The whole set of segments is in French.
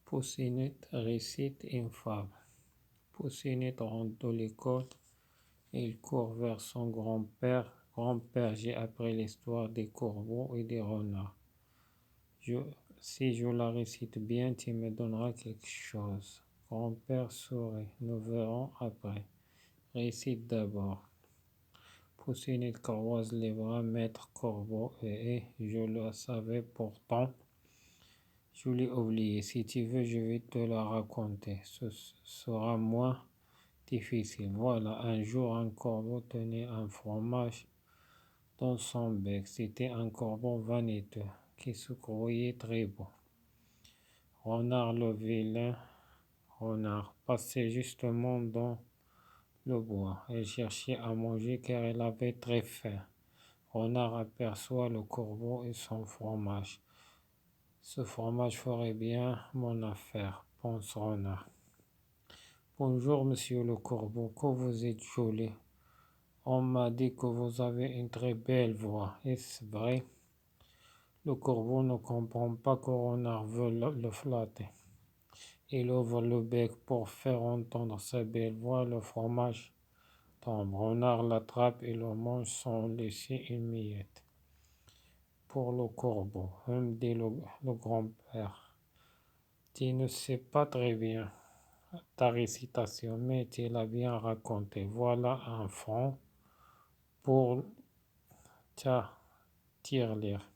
Poussiniette récite une fable. Poussiniette rentre de l'école et il court vers son grand-père. Grand-père, j'ai appris l'histoire des corbeaux et des renards. Si je la récite bien, tu me donneras quelque chose. Grand-père sourit. Nous verrons après. Récite d'abord. Poussiniette croise les bras, maître corbeau, je le savais pourtant. Je l'ai oublié. Si tu veux, je vais te la raconter. Ce sera moins difficile. Voilà, un jour, un corbeau tenait un fromage dans son bec. C'était un corbeau vaniteux qui se croyait très beau. Renard, le vilain renard, passait justement dans le bois. Il cherchait à manger car il avait très faim. Renard aperçoit le corbeau et son fromage. Ce fromage ferait bien mon affaire, pense Renard. Bonjour, monsieur le corbeau, que vous êtes joli. On m'a dit que vous avez une très belle voix. Est-ce vrai? Le corbeau ne comprend pas que Renard veut le flatter. Il ouvre le bec pour faire entendre sa belle voix. Le fromage tombe. Renard l'attrape et le mange sans laisser une miette. Pour le corbeau, dit le grand-père. Tu ne sais pas très bien ta récitation, mais tu l'as bien racontée. Voilà un franc pour ta tirelire.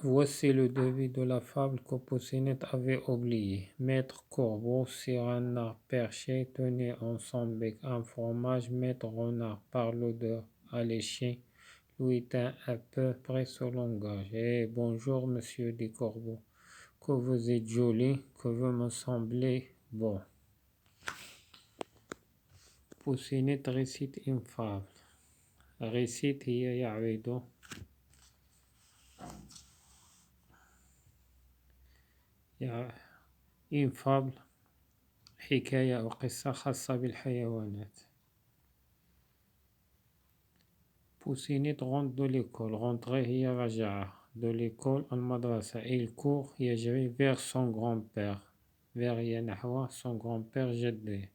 Voici le début de la fable que Poussiniette avait oublié. Maître Corbeau, sur un arbre perché, tenait en son bec un fromage. Maître Renard, par l'odeur alléchée, lui tint à peu près ce langage. Bonjour, monsieur des Corbeaux, que vous êtes joli, que vous me semblez bon. Poussiniette récite une fable. Récite هي يعود une fable حكاية أو قصة خاصة بالحيوانات. Poussiniette rentre de l'école. Rentrer هي رجعة de l'école المدرسة. Il court يجري vers son grand-père. vers هي نحو son grand-père جدي.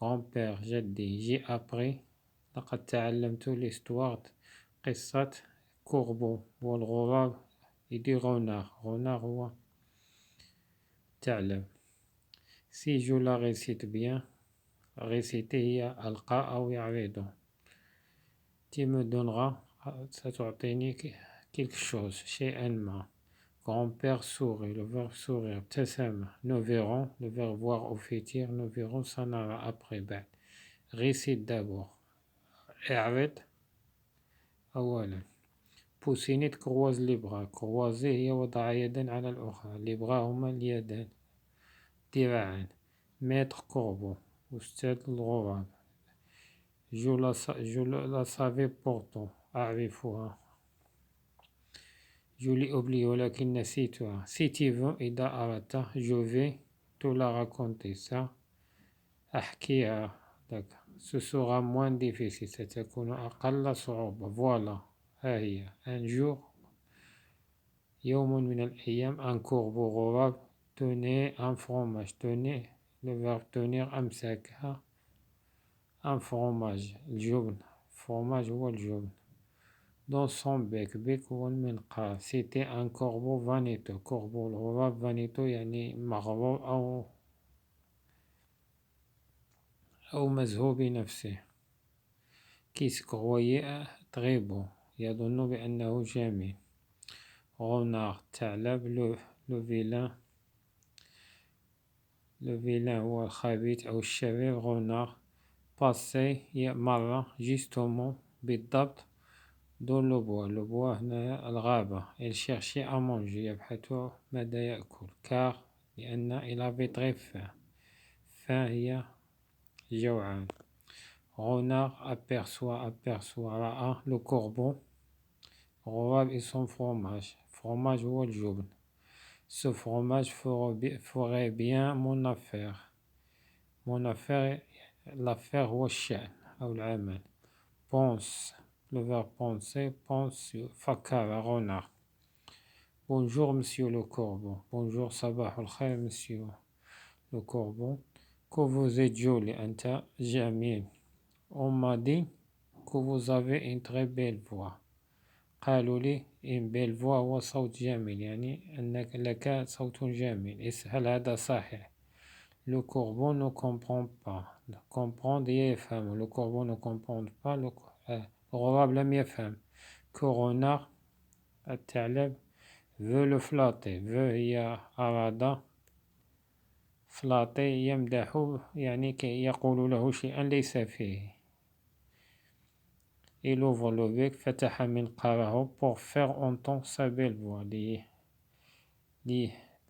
Grand-père جدي. J'ai appris لقد تعلمت l'histoire قصة corbeau والغراب يدي renard. renard هو تعلم. Si je la récite bien, réciter هي ألقى أو يعرض. Tu me donneras, ستعطيني quelque chose, شيئا ما. Grand-père sourit, le verbe sourire, ابتسم. Nous verrons, le verbe voir au futur, nous verrons سنرى après بعد. Récite d'abord. اعرض أولا. Poussiniette croise les bras. croiser هي وضع يدا على الأخرى. les bras هما اليدان. ذراعان. Maître corbeau, أستاذ الغراب. Je la savais pourtant. أعرفها. Je l'ai oublié ولكن نسيتها. Si tu veux, إذا أردت, je vais te la raconter. ça أحكيها لك. Ce sera moins difficile. ستكون أقل صعوبة. Voilà. ها هي. Un jour, يوم من الأيام, un corbeau غراب tenait un fromage. tenait, le verbe tenir أمسكها. un fromage. الجبن. fromage هو الجبن. dans son bec. bec هو المنقار. c'était un corbeau vaniteux. corbeau الغراب vaniteux يعني مغرور أو مزهو بنفسه. qui se croyait très beau. يظن بأنه جميل. renard ثعلب. le vilain. le vilain هو الخبيث أو الشرير. renard passé مرة justement بالضبط dans le bois. le bois هنا الغابة. il cherchait à manger. يبحث ماذا يأكل. car لأن il avait très faim. faim هي جوعان. renard aperçoit رأى le corbeau غراب et son fromage. fromage هو الجبن. ce fromage ferait bien mon affaire. mon affaire l'affaire هو الشأن أو العمل. pense le verbe penser. pense فكر renard. Bonjour, monsieur le corbeau. Bonjour, sabah al-khair, monsieur le corbeau. Que vous êtes joli, anta jamil. On m'a dit que vous avez une très belle voix. قالوا لي une belle voix وصوت جميل، يعني أنك لك صوت جميل. هل هذا صحيح؟ Le corbeau ne comprend pas. comprendre يفهم. Le corbeau ne comprend pas. الغراب لم يفهم. Que renard الثعلب veut le flatter. veut هي أراد flatter يمدح، يعني كي يقول له شيئا ليس فيه. Il ouvre le bec فتح منقاره pour faire entendre sa belle voix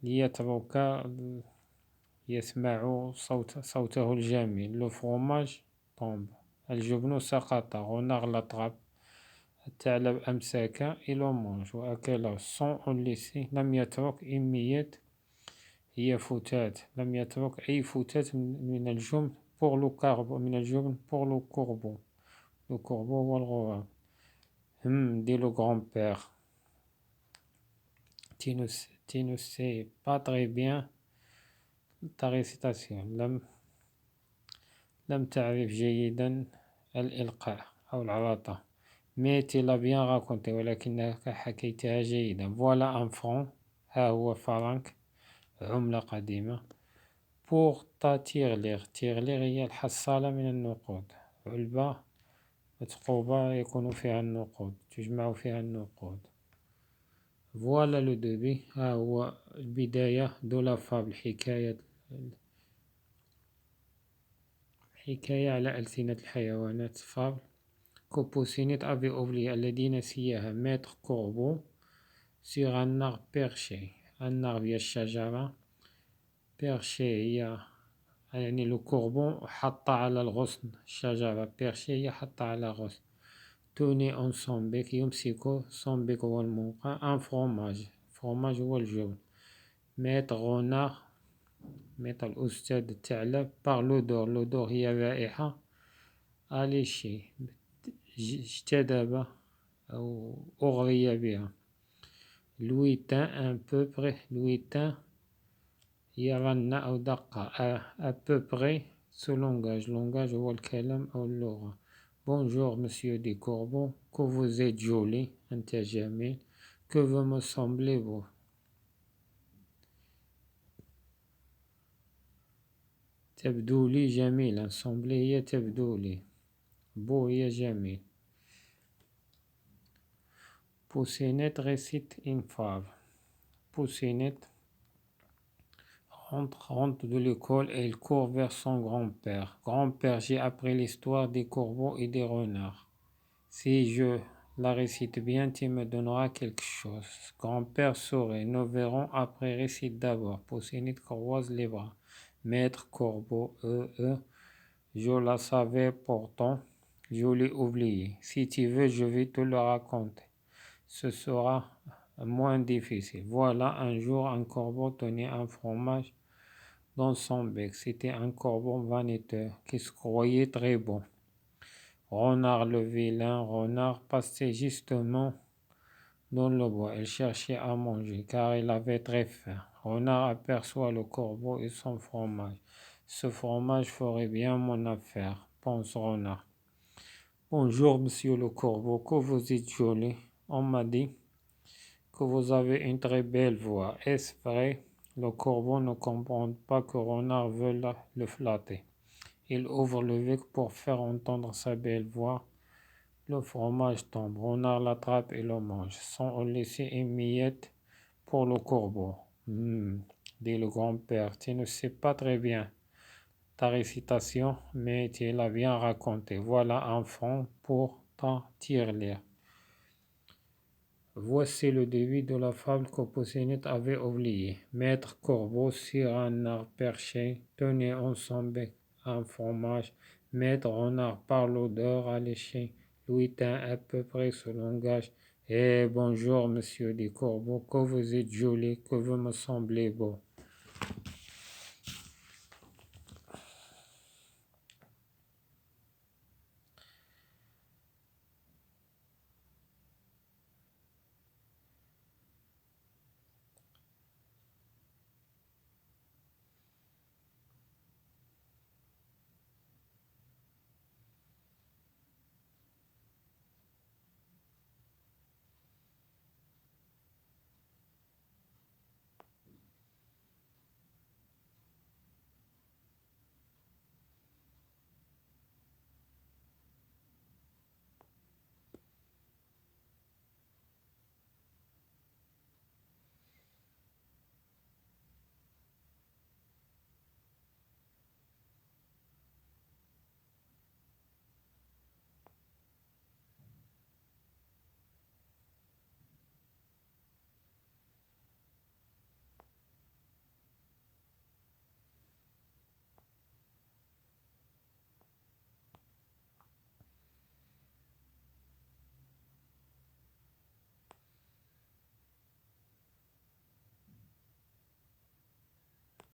ليترك يسمع صوته الجميل. Le fromage tombe. الجبن سقط. renard l'attrape. الثعلب أمسك. il le mange وأكله sans en laisser. لم يترك إمية هي فتات. لم يترك أي فتات من الجبن pour le corbeau. من الجبن pour le corbeau. Le corbeau والغراب. dit le grand-père. Tu ne sais pas très bien ta récitation. لم تعرف جيدا الإلقاء أو العراطة. mais tu l'as bien raconté ولكنك حكيتها جيدا. voilà un franc. ها هو فرنك، عملة قديمة. pour ta tirelire. tirelire هي الحصالة من النقود. علبة مثقوبة يكون فيها النقود، تجمع فيها النقود. voilà le début. ها هو البداية de la fable. حكاية على ألسنة الحيوانات. fable. que Poussinette avait oublié الذي نسيها. mettre corbeau sur un arbre perché. un arbre هي الشجرة. perché هي يعني le corbeau حط على الغصن الشجرة. perché هي حط على غصن. tenait en son bec يمسك son bec هو المنقار. un fromage. fromage هو الجبن. mettre renard. mettre الأستاذ الثعلب par l'odeur. l'odeur هي رائحة. alléché اجتذب أو أغري بها. لويتان un peu près. لويتان يغنى أو دق. à peu près ce langage. langage هو الكلام أو اللغة. bonjour monsieur des corbeaux. que vous êtes joli أنت جميل. que vous me semblez beau. تبدو لي جميلا. semblez هي تبدو لي. beau هي جميل. Poussinette récite une fable. Poussinette rentre de l'école et il court vers son grand-père. Grand-père, j'ai appris l'histoire des corbeaux et des renards. Si je la récite bien, tu me donneras quelque chose. Grand-père sourit. Nous verrons après. Récite d'abord. Poussinette croise les bras. Maître corbeau, je la savais pourtant, je l'ai oublié. Si tu veux, je vais te le raconter. Ce sera moins difficile. Voilà, un jour, un corbeau tenait un fromage dans son bec. C'était un corbeau vaniteux qui se croyait très bon. Renard, le vilain renard, passait justement dans le bois. Il cherchait à manger car il avait très faim. Renard aperçoit le corbeau et son fromage. Ce fromage ferait bien mon affaire, pense Renard. Bonjour, monsieur le corbeau, que vous êtes joli. On m'a dit que vous avez une très belle voix. Est-ce vrai? Le corbeau ne comprend pas que Renard veut le flatter. Il ouvre le bec pour faire entendre sa belle voix. Le fromage tombe. Renard l'attrape et le mange, sans en laisser une miette pour le corbeau. dit le grand-père, tu ne sais pas très bien ta récitation, mais tu l'as bien racontée. Voilà un franc pour ta tirelire. Voici le début de la fable que Poussinette avait oubliée. Maître corbeau sur un arbre perché tenait en son bec un fromage. Maître renard par l'odeur alléchée lui tint à peu près ce langage. Eh bonjour monsieur des corbeaux, que vous êtes joli, que vous me semblez beau.